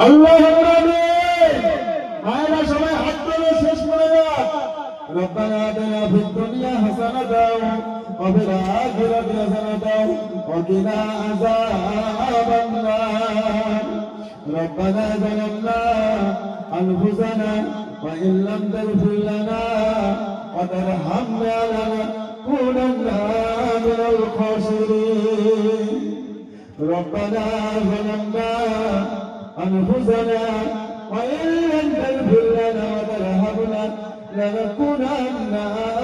আল্লাহুর আমিন। আয়না সবাই হাত তুলে শেষ করে দাও। রব্বানা আতিনা ফিদ দুনিয়া হাসানাতাও ওয়া ফিল আখিরাতি হাসানাতাও ওয়া কিনা আযাবান নার। রব্বানা যালামনা আনফুসানা ওয়া ইন লাম তাগফির লানা ওয়া তারহামনা লানাকুনান্না মিনাল খাসিরিন। ربنا ظلمنا أنفسنا وإن لم تغفر لنا وترحمنا لنكونن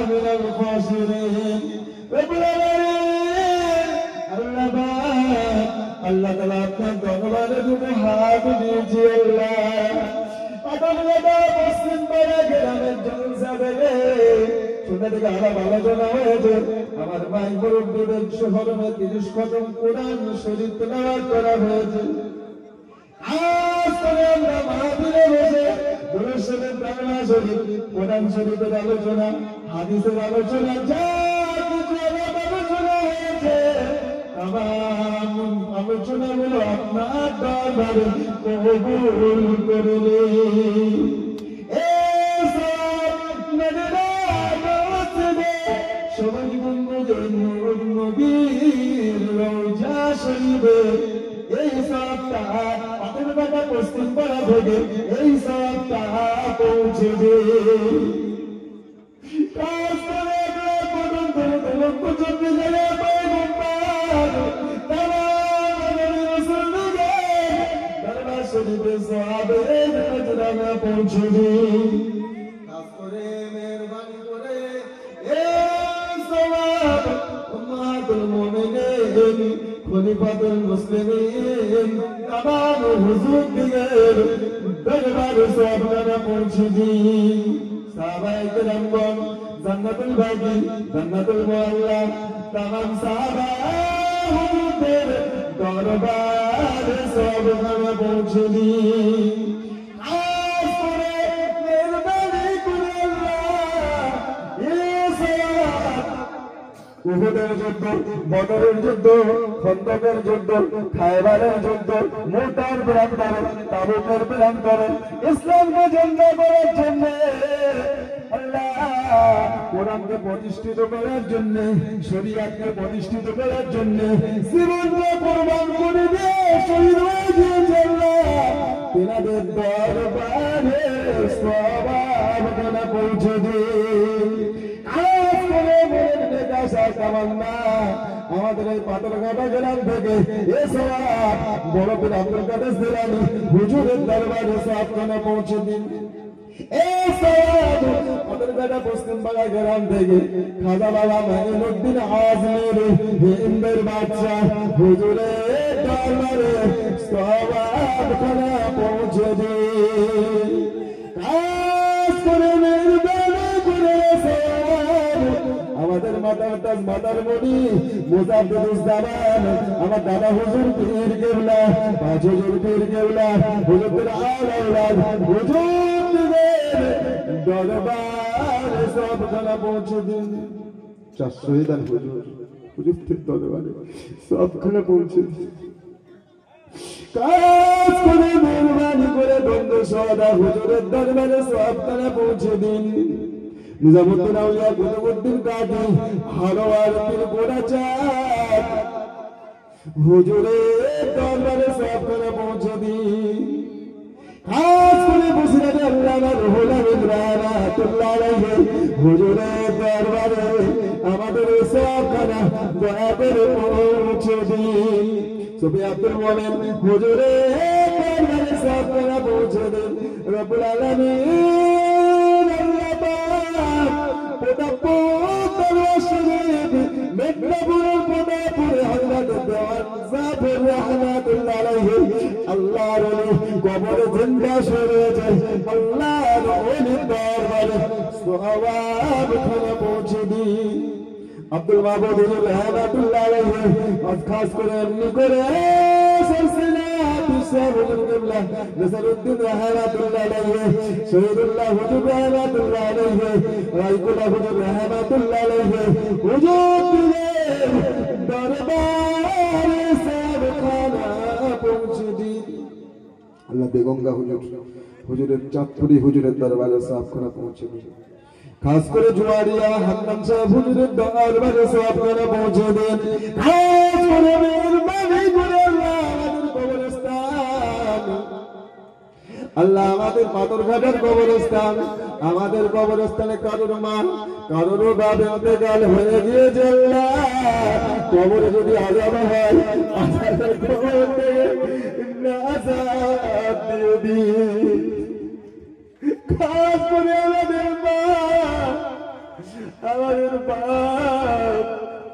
من الخاسرين. رب العالمين আল্লাহ তাআলা আপনার দরবারে দুটো হাত দিয়েছি আল্লাহ। আদালতে মুসলিম পাড়া গ্রামের জলসা থেকে শুনে থেকে আলাপ আলোচনা হয়েছে। আমার ভাই মুরব্বীদের শহরে 30 খতম কোরআন শরীফ তেলাওয়াত করা হয়েছে। আজ করে আমরা মাহফিলে বসে দুরূদ শরীফ, কালেমা শরীফ, কোরআন শরীফের আলোচনা, হাদিসের আলোচনা, যা কিছু আলোচনা হয়েছে তামাম আলোচনাগুলো আপনার দরবারে কবুল করে নিন। সবাই বন্ধুদের নবীর রওজা শরীফে এই সবটা পাতের বাটা পশ্চিম পাড়া থেকে এই সবটা পৌঁছেছে। পৌঁছবে মেহরবানি করে উম্মাতুল মুমিনিন খলিফাতুল মুসলিমিন তামাম হুজুরদের দরবারে সওয়াবনা পৌঁছে দিন। সাহাবায়ে কেরামগণ, জান্নাতুল বাকি, জান্নাতুল মুআল্লা, তামাম সাহাবা হুজুরদের দরবারে সওয়াবনা পৌঁছে দিন। উহুদের যুদ্ধ, বদরের যুদ্ধ, খন্দকের যুদ্ধ, খায়বারের যুদ্ধ, মুতার প্রান্তরে, তাবুকের প্রান্তরে ইসলামকে জিন্দা করার জন্য আল্লাহ কোরআনকে প্রতিষ্ঠিত করার জন্য, শরীয়তকে প্রতিষ্ঠিত করার জন্য জীবনকে কুরবান করে দিয়ে শহীদ হয়ে গিয়েছে আল্লাহ। তিনাদের দরবারে সওয়াবখানা পৌঁছে দিন। আমাদের এই পাথরঘাটা গ্রাম থেকে বড় পীর আব্দুল কাদের জিলানী হুজুরের দরবারে সওয়াবখানা পৌঁছে দিন। এই সওয়াব পাথরঘাটা পশ্চিম পাড়া গ্রাম থেকে খাজা বাবা মাইনুদ্দিন আজমের হিন্দের বাদশাহ হুজুরের দরবারে সওয়াবখানা পৌঁছে দিন। কাজ করে আমাদের মাতার তাজ মাতার মনি মুজাদ্দিদুজ্জামান, আমার দাদা হুজুর পীর কেবলা, পাঁচ হুজুর পীর কেবলা, হুজুরদের আওলাদ হুজুরদের দরবারে সওয়াবখানা পৌঁছে দিন। 400 দান হুজুরদের দরবারে সওয়াবখানা পৌঁছে দিন। কাজ করে মেহরবানি করে বন্ধু সদা হুজুরের দরবারে সওয়াবখানা পৌঁছে দিন। নিজামুদ্দিন আউলিয়া কুতুবউদ্দিন কাজী হারোয়ার পীর গোরাচাঁদ হুজুরের দরবারে সওয়াবখানা পৌঁছে দিন। খাস করে বসিরাতে আল্লামা রুহুল আমিন রাহমাতুল্লাহ আলাইহি হুজুরের দরবারে আমাদের সওয়াবখানা দয়া করে পৌঁছে দিন। সুফি আব্দুল মুমিন হুজুরের দরবারে সওয়াবখানা পৌঁছে দিন। রব্বুল আলামিন আল্লাহ পাক পদাপুর শরীফ মেদনাপুরের পদাপুরে হযরত দেওয়ান জাফর রাহমাতুল্লাহ আলাইহি আল্লাহর ওলি কবরে জিন্দা রয়েছে। আল্লাহর ওলির দরবারে সওয়াবখানা পৌঁছে দিন। আব্দুল মাহবুব রাহমাতুল্লাহ আলাইহি খাস করে এমনি করে সিলসিলা বিশারুল কিবলা নসরুদ্দিন রাহমাতুল্লাহ আলাইহি, শহীদুল্লাহ হুজুর রাহমাতুল্লাহ আলাইহি, রাইকুল্লাহ হুজুর রাহমাতুল্লাহ আলাইহি হুজুরদের দরবারে সওয়াবখানা পৌঁছে দিন। আল্লাহ বেগঙ্গা হুজুরের চাঁদপুরি হুজুরের দরবারে সওয়াব করে পৌঁছে দিন। খাস করে জুয়ারিয়া হান্নান সাহেব হুজুরের দরবারে সওয়াব করে পৌঁছে দেন। খাস করে মেহেরবানি করে আল্লাহ আমাদের পাথরঘাটার কবরস্থান, আমাদের কবরস্থানে কারোর মা কারোর বাপ ইন্তেকাল হয়ে গিয়েছে, আল্লাহ কবরে যদি আযাব হয় আযাবের কবর থেকে আযাব দিয়ে দিন। খাস করে আমাদের মা আমাদের বাপ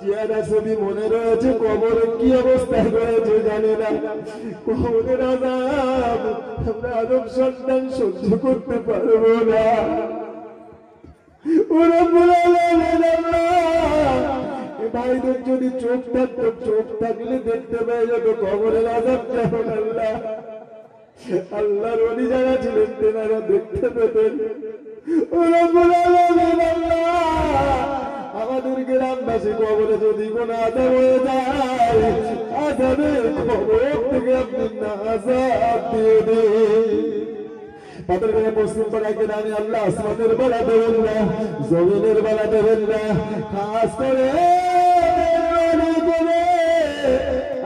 চেহারা ছবি মনে রয়েছে, কবরে কি অবস্থায় রয়েছে জানে না। কবরের আযাব আমরা আদম সন্তান সহ্য করতে পারবো না। ভাইদের যদি চোখ থাকতো, চোখ থাকলে দেখতে পেয়ে যেত কবরের আযাব কেমন। আল্লাহ আল্লাহর ওলি যারা ছিলেন তেনারা দেখতে পেতেন। আমাদের গ্রামবাসী কবরে যদি কোন আযাব হয়ে যায়, আযাবের খবর থেকে আপনি নাজাত দিয়ে দিন। পাথরঘাটা পশ্চিম পাড়াকে নামে আল্লাহ আসমানের বেলা দেবেন না, জমিনের বেলা দেবেন না। খাস করে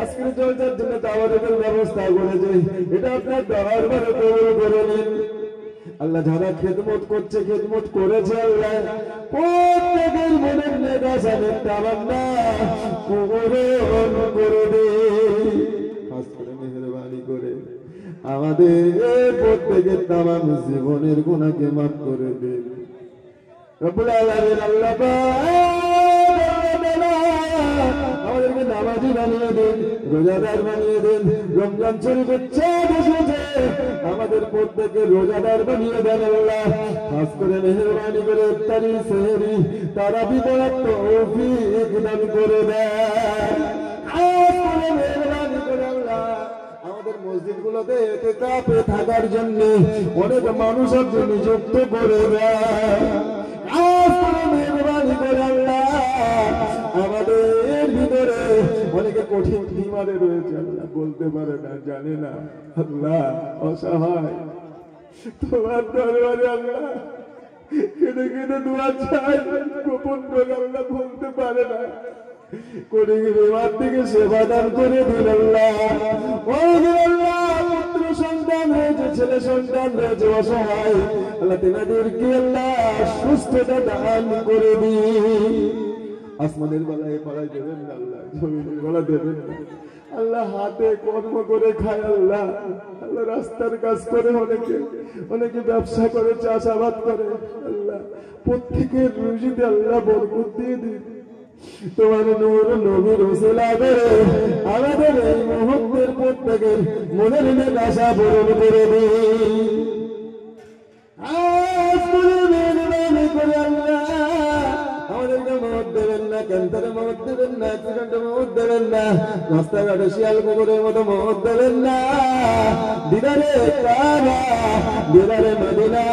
আজকের চর্চার জন্য দাওয়াতের ব্যবস্থা করেছে, এটা আপনার দরবারে কবুল করে নিন। আল্লাহ যারা খেদমত করছে, খেদমত করেছে, আল্লাহ প্রত্যেকের মনের নেশানের তামান্না পূরণ করে দিন। খাস করে মেহেরবানি করে আমাদের প্রত্যেকের তামাম জীবনের গুনাহকে মাফ করে দিন রব্বুল আলামিন। আল্লাহ আমাদেরকে নামাজি বানিয়ে দিন, রোজাদার বানিয়ে দিন। রমজান শরীফের চাঁদ এসেছে, আমাদের প্রত্যেকে রোজাদার বানিয়ে দেন আল্লাহ। খাস করে মেহেরবানি করে ইফতারি সেহরি তারাবি পড়ার তৌফিক দান করে দেন। খাস করে মেহেরবানি করে আল্লাহ আমাদের মসজিদগুলোতে ইতিকাফে থাকার জন্য অনেক মানুষ আপনি নিযুক্ত করে দেন। খাস করে মেহেরবানি করে আল্লাহ আমাদের ভিতরে অনেকে কঠিন বিমারে রয়েছে, আল্লাহ বলতে পারে না, জানে না, আল্লাহ অসহায় তোমার দরবারে আল্লাহ কেঁদে কেঁদে দোয়া চাই, গোপন করে আল্লাহ বলতে পারে না। বিমার থেকে সেবা দান করে দিন আল্লাহ। পুত্র সন্তান হয়েছে, ছেলে সন্তান হয়েছে অসহায়, আল্লাহ তেনাদেরকে আল্লাহ সুস্থতা দান করে দিন। আসমানের বেলায় পাড়ায় দেবেন না আল্লাহ, জমিনের বেলা দেবেন না আল্লাহ। হাতে কর্ম করে খায় আল্লাহ, আল্লাহ রাস্তার কাজ করে, অনেকে ব্যবসা করে, চাষাবাদ করে, আল্লাহ প্রত্যেকের রুজিতে আল্লাহ বরকত দিয়ে দিন। তোমার নূর নবীর ওসিলা করে আমাদের এই মুহূর্তের প্রত্যেকের মনের নেশা পূরণ করে দিন। আমাদেরকে মত দেবেন না, ক্যান্সারে মত দেবেন না, অ্যাক্সিডেন্টে মত দেবেন না, রাস্তাঘাটে শিয়াল কুকুরের মতো মত দেবেন না। দিদারে কাবা, দিদারে মদিনা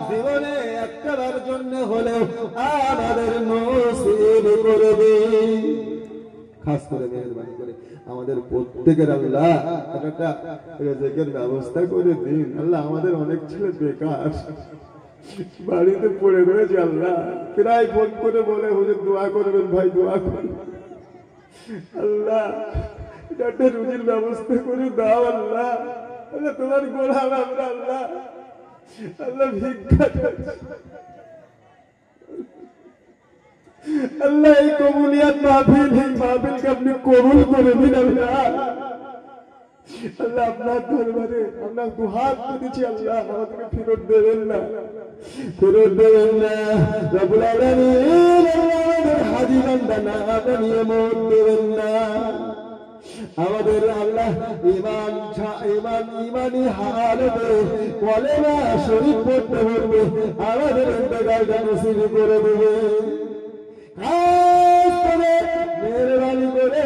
জীবনে একটার জন্য হলেও আমাদের নসিব করে দিন। খাস করে মেহেরবানি করে আমাদের প্রত্যেকের আল্লাহ একটা রিজিকের ব্যবস্থা করে দিন আল্লাহ। আমাদের অনেক ছেলে বেকার বাড়িতে পড়ে রয়েছে আল্লাহ, প্রায় ফোন করে বলে হুজুর দোয়া করবেন, ভাই দোয়া করবেন আল্লাহ, একটা রুজির ব্যবস্থা করে দাও আল্লাহ। আল্লাহ তোমার গোলাম আমরা আল্লাহ, আল্লাহ ভিক্ষা আল্লাহ। এই কবুলিয়াত মাহফিল, এই মাহফিলকে আপনি কবুল করে দিন আল্লাহ। আল্লাহ আপনার দরবারে আমরা দুহাত তুলেছি আল্লাহ, আমাদেরকে ফেরত দেবেন না, ফেরত দেবেন না রব্বুল আলামিন। আমাদের হাজী বান্দা না বানিয়ে মত দেবেন না। আমাদের আল্লাহ ইমানি হালতে কলেমা শরীফ পড়তে হবে, আমাদের ইন্তেকালটা নসিব করে দেবে। মেহেরবানি করে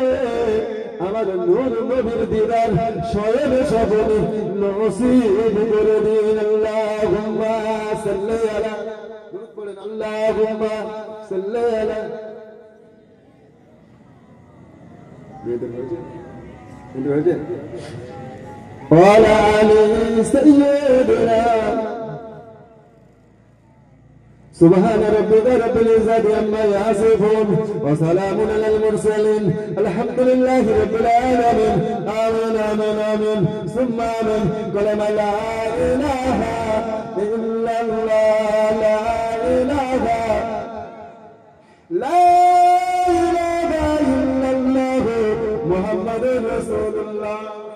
আমাদের নূর নবীর দিদার শয়ন সবনে নসিব করে দিন। আল্লাহুম্মা সাল্লি আলা, দুরূদ পড়েন, আল্লাহুম্মা সাল্লি আলা। হয়েছে وعلى آل سيدنا سبحان ربك رب العزة عما يصفون وسلام على المرسلين الحمد لله رب العالمين آمين آمين آمين ثم آمين كلمة لا إله إلا الله لا إله إلا الله محمد رسول الله